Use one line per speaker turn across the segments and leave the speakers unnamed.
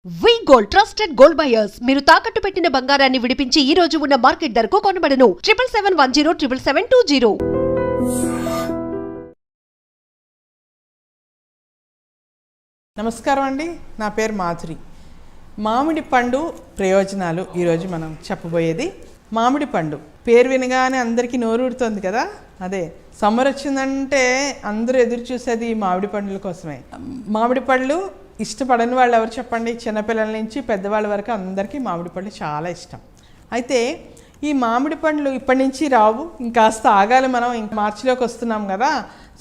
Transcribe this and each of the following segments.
వి gold trusted gold buyers మీరు తాకట్టు పెట్టిన బంగారాన్ని విడిపించి ఈ రోజు ఉన్న మార్కెట్ ధరకు కొనబడను. 7771077720.
నమస్కారం అండి, నా పేరు మాధురి. మామిడి పండు ప్రయోజనాలు ఈరోజు మనం చెప్పబోయేది. మామిడి పండు పేరు వినగానే అందరికీ నోరూరుతుంది కదా. అదే సమ్మర్ వచ్చిందంటే అందరూ ఎదురు చూసేది ఈ మామిడి పండ్ల కోసమే. మామిడి పళ్ళు ఇష్టపడని వాళ్ళు ఎవరు చెప్పండి? చిన్నపిల్లల నుంచి పెద్దవాళ్ళ వరకు అందరికీ మామిడి పళ్ళు చాలా ఇష్టం. అయితే ఈ మామిడి పండ్లు ఇప్పటి నుంచి రావు, ఇంకాస్త ఆగాలి. మనం ఇంక మార్చిలోకి వస్తున్నాం కదా.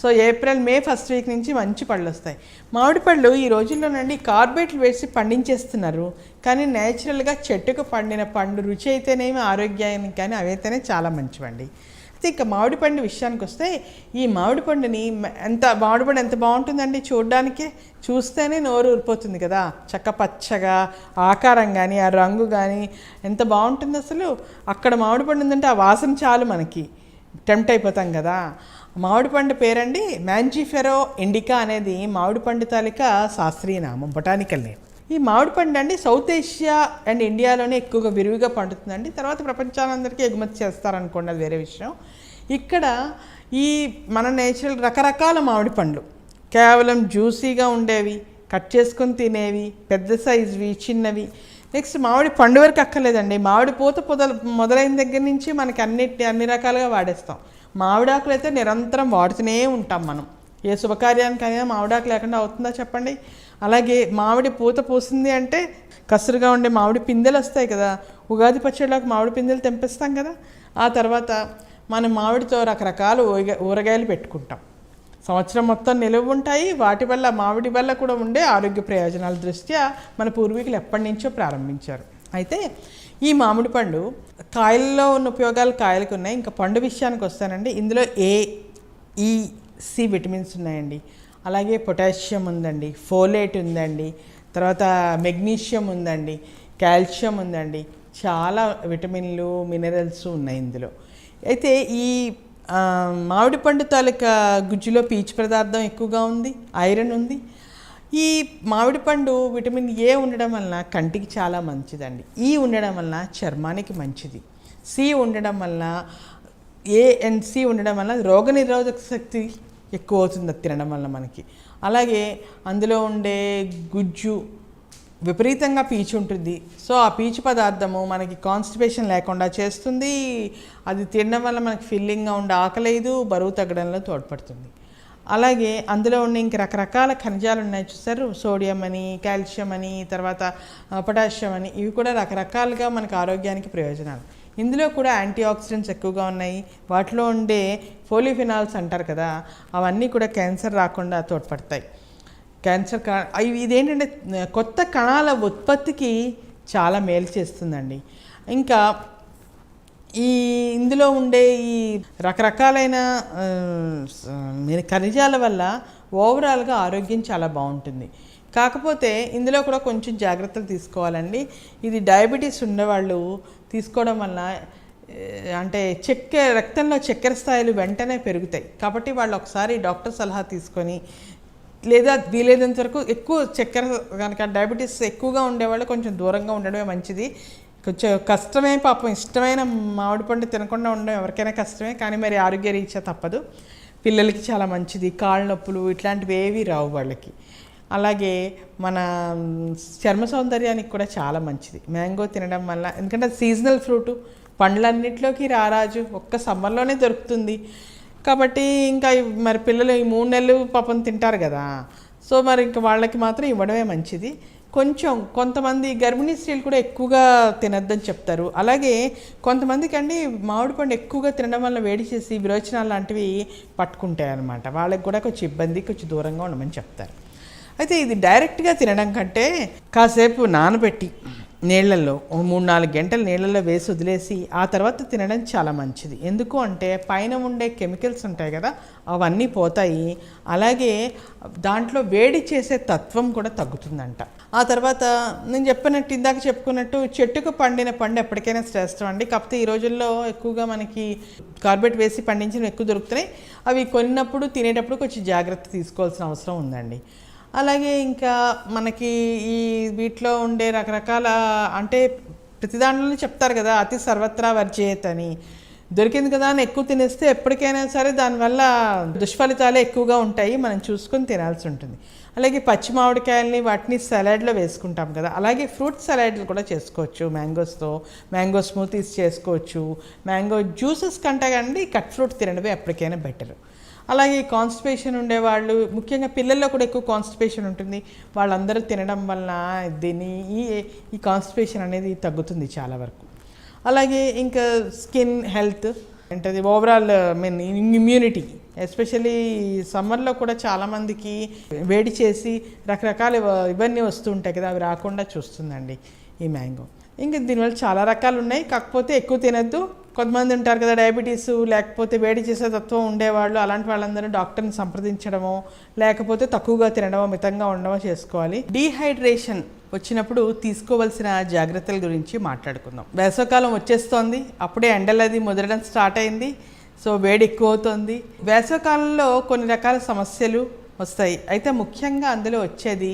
So April May first week నుంచి మంచి పళ్ళు వస్తాయి. మామిడి పళ్ళు ఈ రోజుల్లోనండి కార్బేట్లు వేసి పండించేస్తున్నారు, కానీ నేచురల్గా చెట్టుకు పండిన పండు రుచి అయితేనేమి ఆరోగ్యానికి కానీ అవైతేనే చాలా మంచివండి. అయితే ఇక మామిడి పండు విషయానికి వస్తే, ఈ మామిడి పండుని మామిడి పండు ఎంత బాగుంటుందండి చూడడానికి, చూస్తేనే నోరు ఊరిపోతుంది కదా. చక్క పచ్చగా ఆకారం కానీ ఆ రంగు కానీ ఎంత బాగుంటుంది అసలు. అక్కడ మామిడి పండు ఉందంటే ఆ వాసన చాలు మనకి టెంప్ట్ అయిపోతాం కదా. మామిడి పండు పేరండి మ్యాంజిఫెరో ఇండికా అనేది మామిడి పండు తాలూకా శాస్త్రీయ నామం, బొటానికల్ నేమ్. ఈ మామిడి పండు అండి సౌత్ ఏషియా అండ్ ఇండియాలోనే ఎక్కువగా విరివిగా పండుతుందండి. తర్వాత ప్రపంచాలందరికీ ఎగుమతి చేస్తారనుకోండి, అది వేరే విషయం. ఇక్కడ ఈ మన నేచురల్ రకరకాల మామిడి పండ్లు, కేవలం జ్యూసీగా ఉండేవి, కట్ చేసుకొని తినేవి, పెద్ద సైజువి, చిన్నవి. నెక్స్ట్ మామిడి పండు వరకు అక్కర్లేదండి, మామిడి పూత మొదలైన దగ్గర నుంచి మనకి అన్ని రకాలుగా వాడేస్తాం. మామిడాకులు అయితే నిరంతరం వాడుతూనే ఉంటాం మనం. ఏ శుభకార్యానికైనా మామిడాకు లేకుండా అవుతుందా చెప్పండి? అలాగే మామిడి పూత పూసింది అంటే కసురుగా ఉండే మామిడి పిందెలు వస్తాయి కదా. ఉగాది పచ్చడిలోకి మామిడి పిందెలు తెంపిస్తాం కదా. ఆ తర్వాత మనం మామిడితో రకరకాల ఊరగాయలు పెట్టుకుంటాం. సంవత్సరం మొత్తం నిలువ ఉంటాయి. వాటి వల్ల మామిడి వల్ల కూడా ఉండే ఆరోగ్య ప్రయోజనాల దృష్ట్యా మన పూర్వీకులు ఎప్పటి నుంచో ప్రారంభించారు. అయితే ఈ మామిడి పండు కాయల్లో ఉన్న ఉపయోగాలు కాయలకు ఉన్నాయి. ఇంకా పండు విషయానికి వస్తానండి. ఇందులో ఏ, ఈ, సి విటమిన్స్ ఉన్నాయండి. అలాగే పొటాషియం ఉందండి, ఫోలేట్ ఉందండి, తర్వాత మెగ్నీషియం ఉందండి, కాల్షియం ఉందండి, చాలా విటమిన్లు మినరల్స్ ఉన్నాయి ఇందులో. అయితే ఈ మామిడి పండు తాలూకా గుజ్జులో పీచు పదార్థం ఎక్కువగా ఉంది, ఐరన్ ఉంది. ఈ మామిడి పండు విటమిన్ ఏ ఉండడం వలన కంటికి చాలా మంచిదండి. ఈ ఉండడం వలన చర్మానికి మంచిది. సి ఉండడం వలన ఏ అండ్ సి ఉండడం వల్ల రోగనిరోధక శక్తి ఎక్కువ అవుతుంది అది తినడం వల్ల మనకి. అలాగే అందులో ఉండే గుజ్జు విపరీతంగా పీచు ఉంటుంది. సో ఆ పీచు పదార్థము మనకి కాన్స్టిపేషన్ లేకుండా చేస్తుంది. అది తినడం వల్ల మనకి ఫిల్లింగ్గా ఉండే ఆకలేదు, బరువు తగ్గడంలో తోడ్పడుతుంది. అలాగే అందులో ఉండే ఇంక రకరకాల ఖనిజాలు ఉన్నాయి చూసారు, సోడియం అని, కాల్షియం అని, తర్వాత పొటాషియం అని, ఇవి కూడా రకరకాలుగా మనకు ఆరోగ్యానికి ప్రయోజనాలు. ఇందులో కూడా యాంటీ ఆక్సిడెంట్స్ ఎక్కువగా ఉన్నాయి. వాటిలో ఉండే పోలిఫినాల్స్ అంటారు కదా, అవన్నీ కూడా క్యాన్సర్ రాకుండా తోడ్పడతాయి. ఇదేంటంటే కొత్త కణాల ఉత్పత్తికి చాలా మేలు చేస్తుందండి. ఇంకా ఇందులో ఉండే ఈ రకరకాలైన ఖనిజాల వల్ల ఓవరాల్గా ఆరోగ్యం చాలా బాగుంటుంది. కాకపోతే ఇందులో కూడా కొంచెం జాగ్రత్తలు తీసుకోవాలండి. ఇది డయాబెటీస్ ఉన్నవాళ్ళు తీసుకోవడం వల్ల అంటే రక్తంలో చక్కెర స్థాయిలు వెంటనే పెరుగుతాయి. కాబట్టి వాళ్ళు ఒకసారి డాక్టర్ సలహా తీసుకొని, లేదా వీలైనంత వరకు ఎక్కువ చక్కెర కనుక డయాబెటీస్ ఎక్కువగా ఉండేవాళ్ళు కొంచెం దూరంగా ఉండడమే మంచిది. కొంచెం కష్టమే పాపం, ఇష్టమైన మామిడి పండు తినకుండా ఉండడం ఎవరికైనా కష్టమే, కానీ మరి ఆరోగ్య రీత్యా తప్పదు. పిల్లలకి చాలా మంచిది, కాళ్ళ నొప్పులు ఇట్లాంటివి ఏవి రావు వాళ్ళకి. అలాగే మన చర్మ సౌందర్యానికి కూడా చాలా మంచిది మ్యాంగో తినడం వల్ల. ఎందుకంటే అది సీజనల్ ఫ్రూటు, పండ్లన్నింటిలోకి రారాజు, ఒక్క సమ్మర్లోనే దొరుకుతుంది. కాబట్టి ఇంకా మరి పిల్లలు ఈ 3 నెలలు పాపం తింటారు కదా. సో మరి ఇంకా వాళ్ళకి మాత్రం ఇవ్వడమే మంచిది. కొంతమంది గర్భిణీ స్త్రీలు కూడా ఎక్కువగా తినద్దని చెప్తారు. అలాగే కొంతమందికి అండి మామిడి పండు ఎక్కువగా తినడం వల్ల వేడి చేసి విరోచనాలు లాంటివి పట్టుకుంటాయి అన్నమాట. వాళ్ళకి కూడా కొంచెం ఇబ్బంది, కొంచెం దూరంగా ఉండమని చెప్తారు. అయితే ఇది డైరెక్ట్గా తినడం కంటే కాసేపు నానబెట్టి నీళ్ళల్లో 3-4 గంటలు నీళ్ళల్లో వేసి వదిలేసి ఆ తర్వాత తినడం చాలా మంచిది. ఎందుకు అంటే పైన ఉండే కెమికల్స్ ఉంటాయి కదా, అవన్నీ పోతాయి. అలాగే దాంట్లో వేడి చేసే తత్వం కూడా తగ్గుతుందంట. ఆ తర్వాత నేను ఇందాక చెప్పుకున్నట్టు చెట్టుకు పండిన పండు ఎప్పటికైనా శ్రేష్టం అండి. కాకపోతే ఈ రోజుల్లో ఎక్కువగా మనకి కార్బేట్ వేసి పండించినవి ఎక్కువ దొరుకుతున్నాయి. అవి కొన్నప్పుడు తినేటప్పుడు కొంచెం జాగ్రత్త తీసుకోవాల్సిన అవసరం ఉందండి. అలాగే ఇంకా మనకి ఈ వీటిలో ఉండే రకరకాల అంటే ప్రతి దాంట్లోనే చెప్తారు కదా అతి సర్వత్రా వర్జేత్ అని. దొరికింది కదా అని ఎక్కువ తినేస్తే ఎప్పటికైనా సరే దానివల్ల దుష్ఫలితాలే ఎక్కువగా ఉంటాయి, మనం చూసుకొని తినాల్సి ఉంటుంది. అలాగే పచ్చి మామిడికాయలని వాటిని సలాడ్లో వేసుకుంటాం కదా, అలాగే ఫ్రూట్ సలాడ్లు కూడా చేసుకోవచ్చు మ్యాంగోస్తో. మ్యాంగో స్మూతీస్ చేసుకోవచ్చు. మ్యాంగో జ్యూసెస్ కంటే కానీ కట్ ఫ్రూట్ తినడమే ఎప్పటికైనా బెటర్. అలాగే కాన్స్టిపేషన్ ఉండేవాళ్ళు, ముఖ్యంగా పిల్లల్లో కూడా ఎక్కువ కాన్స్టిపేషన్ ఉంటుంది, వాళ్ళందరూ తినడం వలన దీన్ని ఈ కాన్స్టిపేషన్ అనేది తగ్గుతుంది చాలా వరకు. అలాగే ఇంకా స్కిన్ హెల్త్ అంటే ఓవరాల్ ఇమ్యూనిటీ, ఎస్పెషల్లీ సమ్మర్లో కూడా చాలామందికి వేడి చేసి రకరకాల ఇవన్నీ వస్తూ ఉంటాయి కదా, అవి రాకుండా చూస్తుందండి ఈ మ్యాంగో. ఇంకా దీనివల్ల చాలా రకాలు ఉన్నాయి, కాకపోతే ఎక్కువ తినద్దు. కొంతమంది ఉంటారు కదా డయాబెటీస్ లేకపోతే వేడి చేసే తత్వం ఉండేవాళ్ళు, అలాంటి వాళ్ళందరూ డాక్టర్ని సంప్రదించడమో లేకపోతే తక్కువగా తినడమో మితంగా ఉండడమో చేసుకోవాలి. డీహైడ్రేషన్ వచ్చినప్పుడు తీసుకోవాల్సిన జాగ్రత్తల గురించి మాట్లాడుకుందాం. వేసవకాలం వచ్చేస్తోంది, అప్పుడే ఎండలది ముదరడం స్టార్ట్ అయింది, సో వేడి ఎక్కువ అవుతుంది. వేసవకాలంలో కొన్ని రకాల సమస్యలు వస్తాయి, అయితే ముఖ్యంగా అందులో వచ్చేది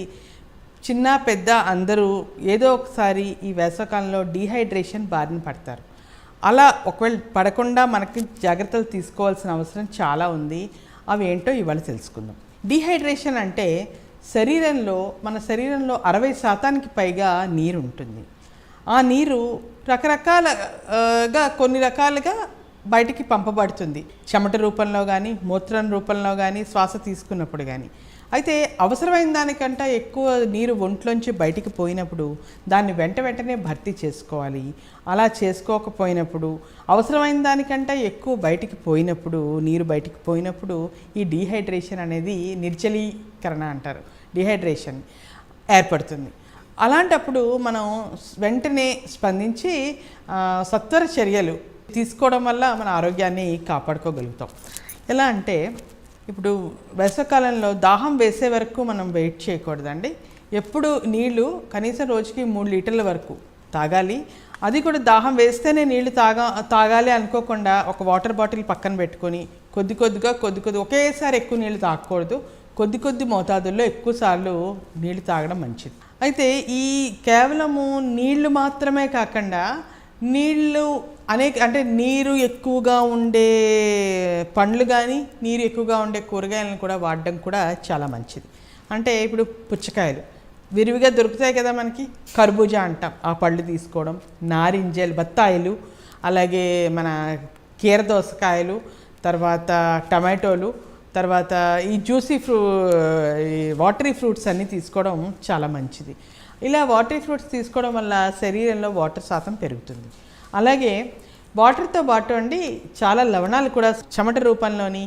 చిన్న పెద్ద అందరూ ఏదో ఒకసారి ఈ వేసవకాలంలో డీహైడ్రేషన్ బారిన పడతారు. అలా ఒకవేళ పడకుండా మనకి జాగ్రత్తలు తీసుకోవాల్సిన అవసరం చాలా ఉంది. అవి ఏంటో ఇవాళ తెలుసుకుందాం. డీహైడ్రేషన్ అంటే మన శరీరంలో 60% పైగా నీరు ఉంటుంది. ఆ నీరు కొన్ని రకాలుగా బయటికి పంపబడుతుంది, చెమట రూపంలో కానీ మూత్రం రూపంలో కానీ శ్వాస తీసుకున్నప్పుడు కానీ. అయితే అవసరమైన దానికంటే ఎక్కువ నీరు ఒంట్లోంచి బయటికి పోయినప్పుడు దాన్ని వెంటనే భర్తీ చేసుకోవాలి. అలా చేసుకోకపోయినప్పుడు అవసరమైన దానికంటే ఎక్కువ నీరు బయటికి పోయినప్పుడు ఈ డీహైడ్రేషన్ అనేది నిర్జలీకరణ అంటారు, డీహైడ్రేషన్ ఏర్పడుతుంది. అలాంటప్పుడు మనం వెంటనే స్పందించి సత్వర చర్యలు తీసుకోవడం వల్ల మన ఆరోగ్యాన్ని కాపాడుకోగలుగుతాం. ఎలా అంటే ఇప్పుడు వేసవకాలంలో దాహం వేసే వరకు మనం వెయిట్ చేయకూడదండి. ఎప్పుడు నీళ్లు కనీసం రోజుకి 3 లీటర్ల వరకు తాగాలి. అది కూడా దాహం వేస్తేనే నీళ్లు తాగాలి అనుకోకుండా ఒక వాటర్ బాటిల్ పక్కన పెట్టుకొని కొద్దిగా ఒకేసారి ఎక్కువ నీళ్లు తాగకూడదు. కొద్ది మోతాదుల్లో ఎక్కువసార్లు నీళ్లు తాగడం మంచిది. అయితే ఈ కేవలము నీళ్లు మాత్రమే కాకుండా అంటే నీరు ఎక్కువగా ఉండే పండ్లు కానీ నీరు ఎక్కువగా ఉండే కూరగాయలను కూడా వాడడం కూడా చాలా మంచిది. అంటే ఇప్పుడు పుచ్చకాయలు విరివిగా దొరుకుతాయి కదా మనకి, కర్బూజా అంటాం, ఆ పళ్ళు తీసుకోవడం, నారింజలు, బత్తాయిలు, అలాగే మన కీరదోసకాయలు, తర్వాత టమాటోలు, తర్వాత ఈ వాటరీ ఫ్రూట్స్ అన్నీ తీసుకోవడం చాలా మంచిది. ఇలా వాటరీ ఫ్రూట్స్ తీసుకోవడం వల్ల శరీరంలో వాటర్ శాతం పెరుగుతుంది. అలాగే వాటర్తో పాటు చాలా లవణాలు కూడా చెమట రూపంలోని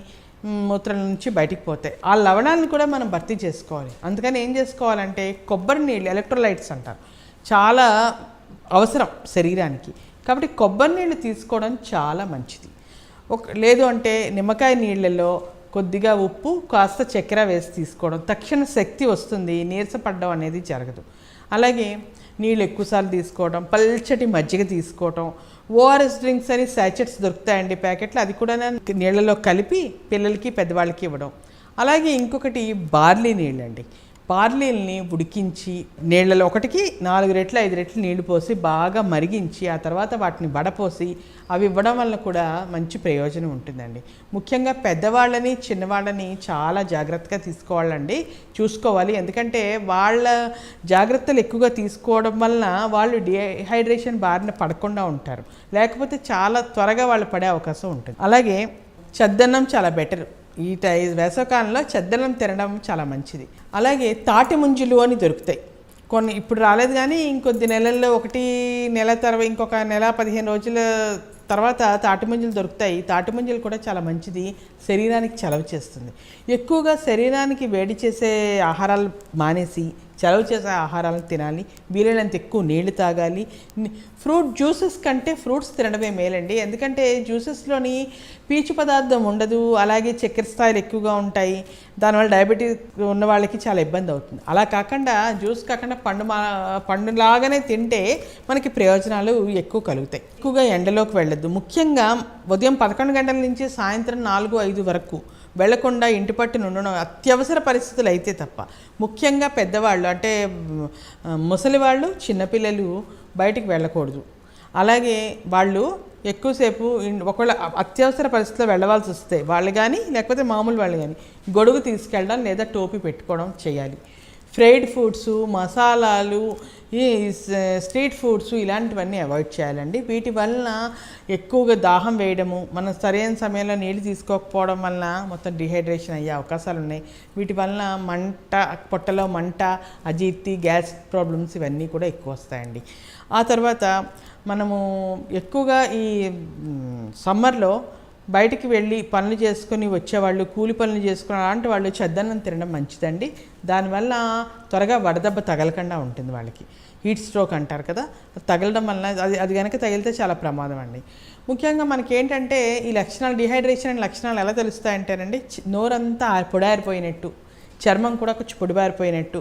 మూత్రం నుంచి బయటికి పోతాయి. ఆ లవణాలను కూడా మనం భర్తీ చేసుకోవాలి. అందుకని ఏం చేసుకోవాలంటే కొబ్బరి నీళ్ళు, ఎలక్ట్రోలైట్స్ అంటారు, చాలా అవసరం శరీరానికి. కాబట్టి కొబ్బరి నీళ్ళు తీసుకోవడం చాలా మంచిది. లేదు అంటే నిమ్మకాయ నీళ్ళల్లో కొద్దిగా ఉప్పు కాస్త చక్కెర వేసి తీసుకోవడం, తక్షణ శక్తి వస్తుంది, నీరసపడడం అనేది జరగదు. అలాగే నీళ్ళు ఎక్కువసార్లు తీసుకోవడం, పల్చటి మజ్జిగ తీసుకోవడం, ఓఆర్ఎస్ డ్రింక్స్ అని శాచెట్స్ దొరుకుతాయండి ప్యాకెట్లు, అది కూడా నీళ్ళలో కలిపి పిల్లలకి పెద్దవాళ్ళకి ఇవ్వడం. అలాగే ఇంకొకటి బార్లీ నీళ్ళండి. బార్లీల్ని ఉడికించి నీళ్ళలో 4 రెట్లు 5 రెట్లు నీళ్లు పోసి బాగా మరిగించి ఆ తర్వాత వాటిని వడపోసి అవి ఇవ్వడం వల్ల కూడా మంచి ప్రయోజనం ఉంటుందండి. ముఖ్యంగా పెద్దవాళ్ళని చిన్నవాళ్ళని చాలా జాగ్రత్తగా చూసుకోవాలి. ఎందుకంటే వాళ్ళ జాగ్రత్తలు ఎక్కువగా తీసుకోవడం వలన వాళ్ళు డీహైడ్రేషన్ బారిన పడకుండా ఉంటారు, లేకపోతే చాలా త్వరగా వాళ్ళు పడే అవకాశం ఉంటుంది. అలాగే చద్దన్నం చాలా బెటర్. ఈ వేసవకాలంలో చద్దన్నం తినడం చాలా మంచిది. అలాగే తాటి ముంజులు అని దొరుకుతాయి కొన్ని, ఇప్పుడు రాలేదు కానీ ఇంకొద్ది నెలల్లో, 1 నెల తర్వాత ఇంకొక నెల 15 రోజుల తర్వాత తాటి ముంజలు దొరుకుతాయి. తాటి ముంజలు కూడా చాలా మంచిది, శరీరానికి చలవ చేస్తుంది. ఎక్కువగా శరీరానికి వేడి చేసే ఆహారాలు మానేసి చలవ చేసే ఆహారాలను తినాలి. వీలైనంత ఎక్కువ నీళ్లు తాగాలి. ఫ్రూట్ జ్యూసెస్ కంటే ఫ్రూట్స్ తినడమే మేలండి, ఎందుకంటే జ్యూసెస్లోని పీచు పదార్థం ఉండదు, అలాగే చక్కెర స్థాయిలు ఎక్కువగా ఉంటాయి. దానివల్ల డయాబెటీస్ ఉన్న వాళ్ళకి చాలా ఇబ్బంది అవుతుంది. అలా కాకుండా జ్యూస్ కాకుండా పండులాగానే తింటే మనకి ప్రయోజనాలు ఎక్కువ కలుగుతాయి. ఎక్కువగా ఎండలోకి వెళ్ళొద్దు. ముఖ్యంగా ఉదయం 11 గంటల నుంచి సాయంత్రం 4-5 వరకు వెళ్లకుండా ఇంటి పట్టున ఉండడం అత్యవసర పరిస్థితులు అయితే తప్ప. ముఖ్యంగా పెద్దవాళ్ళు అంటే ముసలి వాళ్ళు, చిన్నపిల్లలు బయటికి వెళ్ళకూడదు. అలాగే వాళ్ళు ఎక్కువసేపు ఒకవేళ అత్యవసర పరిస్థితిలో వెళ్ళవలసి వస్తే వాళ్ళు కానీ లేకపోతే మామూలు వాళ్ళు కానీ గొడుగు తీసుకెళ్ళడం లేదా టోపీ పెట్టుకోవడం చేయాలి. ఫ్రైడ్ ఫుడ్స్, మసాలాలు, ఈ స్ట్రీట్ ఫుడ్స్ ఇలాంటివన్నీ అవాయిడ్ చేయాలండి. వీటి వలన ఎక్కువగా దాహం వేయడము, మనం సరైన సమయంలో నీళ్ళు తీసుకోకపోవడం వలన మొత్తం డిహైడ్రేషన్ అయ్యే అవకాశాలు ఉన్నాయి. వీటి వలన మంట, పొట్టలో మంట, అజీర్తి, గ్యాస్ ప్రాబ్లమ్స్ ఇవన్నీ కూడా ఎక్కువ వస్తాయండి. ఆ తర్వాత మనము ఎక్కువగా ఈ సమ్మర్లో బయటికి వెళ్ళి పనులు చేసుకుని వచ్చేవాళ్ళు, కూలి పనులు చేసుకుని అలాంటి వాళ్ళు చద్దన్నం తినడం మంచిదండి. దానివల్ల త్వరగా వడదెబ్బ తగలకుండా ఉంటుంది వాళ్ళకి. హీట్ స్ట్రోక్ అంటారు కదా, తగలడం వలన అది కనుక తగిలితే చాలా ప్రమాదం అండి. ముఖ్యంగా మనకి ఏంటంటే ఈ లక్షణాలు, డిహైడ్రేషన్ అనే లక్షణాలు ఎలా తెలుస్తాయంటేనండి, నోరంతా పొడారిపోయినట్టు, చర్మం కూడా కొంచెం పొడిబారిపోయినట్టు,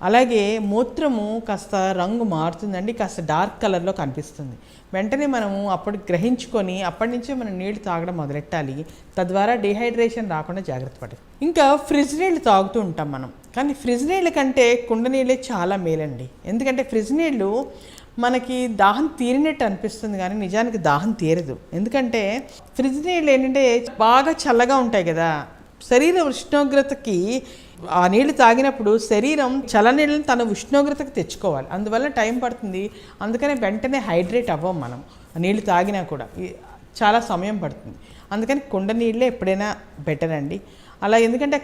అలాగే మూత్రము కాస్త రంగు మారుతుందండి, కాస్త డార్క్ కలర్లో కనిపిస్తుంది. వెంటనే మనము అప్పుడు గ్రహించుకొని అప్పటి నుంచే మనం నీళ్లు తాగడం మొదలెట్టాలి. తద్వారా డిహైడ్రేషన్ రాకుండా జాగ్రత్త పడాలి. ఇంకా ఫ్రిడ్జ్ నీళ్ళు తాగుతూ ఉంటాం మనం, కానీ ఫ్రిడ్జ్ నీళ్ళ కంటే కుండ నీళ్ళే చాలా మేలండి. ఎందుకంటే ఫ్రిడ్జ్ నీళ్ళు మనకి దాహం తీరినట్టు అనిపిస్తుంది కానీ నిజానికి దాహం తీరదు. ఎందుకంటే ఫ్రిడ్జ్ నీళ్ళు ఏంటంటే బాగా చల్లగా ఉంటాయి కదా, శరీర ఉష్ణోగ్రతకి ఆ నీళ్ళు తాగినప్పుడు శరీరం చల్లనీళ్ళని తన ఉష్ణోగ్రతకు తెచ్చుకోవాలి. అందువల్ల టైం పడుతుంది. అందుకనే వెంటనే హైడ్రేట్ అవ్వం మనం. నీళ్ళు తాగినా కూడా చాలా సమయం పడుతుంది. అందుకని కుండ నీళ్ళే ఎప్పుడైనా బెటర్ అండి. అలా ఎందుకంటే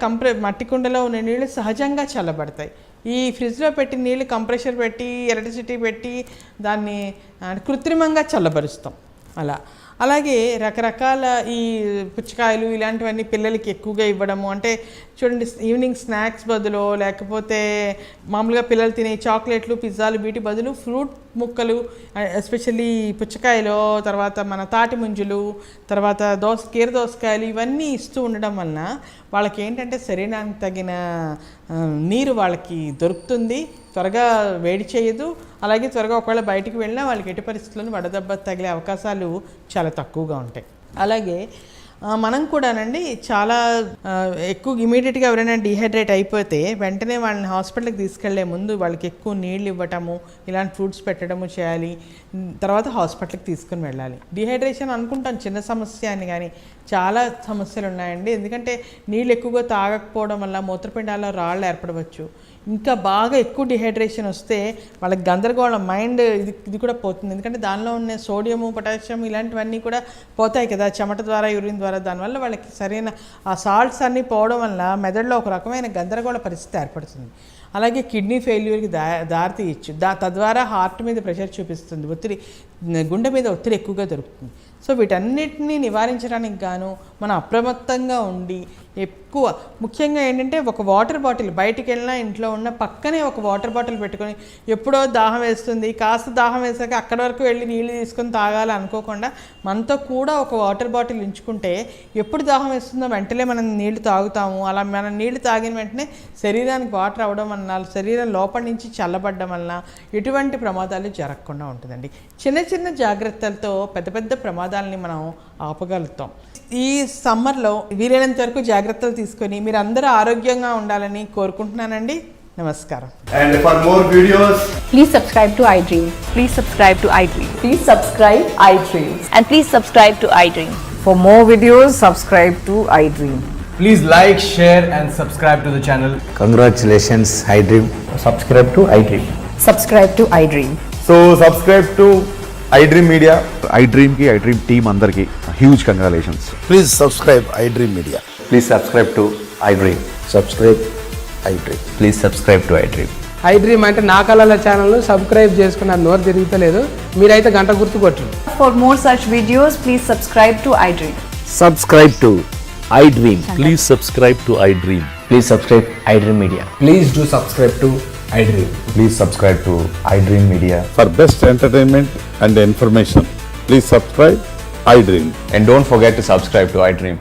మట్టి కుండలో ఉన్న నీళ్ళు సహజంగా చల్లబడతాయి. ఈ ఫ్రిడ్జ్లో పెట్టి నీళ్ళు కంప్రెషర్ పెట్టి, ఎలక్ట్రిసిటీ పెట్టి దాన్ని కృత్రిమంగా చల్లబరుస్తాం అలా. అలాగే రకరకాల ఈ పుచ్చకాయలు ఇలాంటివన్నీ పిల్లలకి ఎక్కువగా ఇవ్వడము, అంటే చూడండి ఈవినింగ్ స్నాక్స్ బదులు, లేకపోతే మామూలుగా పిల్లలు తినే చాక్లెట్లు, పిజ్జాలు వీటి బదులు ఫ్రూట్ ముక్కలు, ఎస్పెషల్లీ పుచ్చకాయలు, తర్వాత మన తాటి ముంజులు, తర్వాత కీర దోసకాయలు ఇవన్నీ ఇస్తూ ఉండడం వలన వాళ్ళకి ఏంటంటే శరీరానికి తగిన నీరు వాళ్ళకి దొరుకుతుంది, త్వరగా వేడి చేయదు. అలాగే త్వరగా ఒకవేళ బయటికి వెళ్ళినా వాళ్ళకి ఎట్టి పరిస్థితుల్లో వడదెబ్బ తగిలే అవకాశాలు చాలా తక్కువగా ఉంటాయి. అలాగే మనం కూడానండి చాలా ఎక్కువ ఇమీడియట్గా ఎవరైనా డిహైడ్రేట్ అయిపోతే వెంటనే వాళ్ళని హాస్పిటల్కి తీసుకెళ్లే ముందు వాళ్ళకి ఎక్కువ నీళ్ళు ఇవ్వటము, ఇలాంటి ఫ్రూట్స్ పెట్టడము చేయాలి. తర్వాత హాస్పిటల్కి తీసుకుని వెళ్ళాలి. డిహైడ్రేషన్ అనుకుంటాం చిన్న సమస్య అని, కానీ చాలా సమస్యలు ఉన్నాయండి. ఎందుకంటే నీళ్ళు ఎక్కువగా తాగకపోవడం వల్ల మూత్రపిండాల్లో రాళ్ళు ఏర్పడవచ్చు. ఇంకా బాగా ఎక్కువ డిహైడ్రేషన్ వస్తే వాళ్ళకి గందరగోళం, మైండ్ ఇది కూడా పోతుంది. ఎందుకంటే దానిలో ఉన్న సోడియము, పొటాషియం ఇలాంటివన్నీ కూడా పోతాయి కదా చెమట ద్వారా, యూరిన్ ద్వారా. దానివల్ల వాళ్ళకి సరైన ఆ సాల్ట్స్ అన్నీ పోవడం వల్ల మెదడులో ఒక రకమైన గందరగోళ పరిస్థితి ఏర్పడుతుంది. అలాగే కిడ్నీ ఫెయిల్యూర్కి దారి తీయచ్చు. తద్వారా హార్ట్ మీద ప్రెషర్ చూపిస్తుంది, ఒత్తిడి, గుండె మీద ఒత్తిడి ఎక్కువగా దొరుకుతుంది. సో వీటన్నిటిని నివారించడానికి గాను మనం అప్రమత్తంగా ఉండి ఎక్కువ ముఖ్యంగా ఏంటంటే ఒక వాటర్ బాటిల్, బయటికి వెళ్ళినా ఇంట్లో ఉన్న పక్కనే ఒక వాటర్ బాటిల్ పెట్టుకొని, ఎప్పుడో దాహం వేస్తుంది కాస్త దాహం వేసాక అక్కడి వరకు వెళ్ళి నీళ్ళు తీసుకొని తాగాలి అనుకోకుండా మనతో కూడా ఒక వాటర్ బాటిల్ ఉంచుకుంటే ఎప్పుడు దాహం వేస్తుందో వెంటనే మనం నీళ్లు తాగుతాము. అలా మనం నీళ్లు తాగిన వెంటనే శరీరానికి వాటర్ అవ్వడం వలన, శరీరం లోపల నుంచి చల్లబడడం వలన ఎటువంటి ప్రమాదాలు జరగకుండా ఉంటుందండి. చిన్న చిన్న జాగ్రత్తలతో పెద్ద పెద్ద ప్రమాదాలని మనం ఆపగలుగుతాం. ఈ సమ్మర్లో వీలైనంత వరకు జాగ్రత్తలు తీసుకొని మీరు అందరూ ఆరోగ్యంగా ఉండాలని కోరుకుంటున్నానండి. నమస్కారం.
And for more videos,
Please subscribe to iDream.
Please subscribe to iDream.
Please subscribe iDream.
And please subscribe to iDream.
For more videos, subscribe to iDream.
please like, share and subscribe to the channel.
Congratulations, iDream.
Subscribe to iDream.
Subscribe to iDream.
So subscribe to iDream Media.
iDream team అందరికి huge congratulations.
Please subscribe iDream Media.
Please subscribe to iDream.
Subscribe iDream.
Please subscribe to iDream.
iDream అంటే నా కళల ఛానల్ను subscribe చేసుకున్న నోరు తిరుగుతలేదు, మీరైతే గంట గుర్తు కొట్టండి.
For more such videos, please subscribe to iDream.
Subscribe to iDream.
Please subscribe to iDream.
Please subscribe iDream Media.
Please do subscribe to iDream.
Please subscribe to iDream Media.
For best entertainment and information, please subscribe iDream.
And don't forget to subscribe to iDream.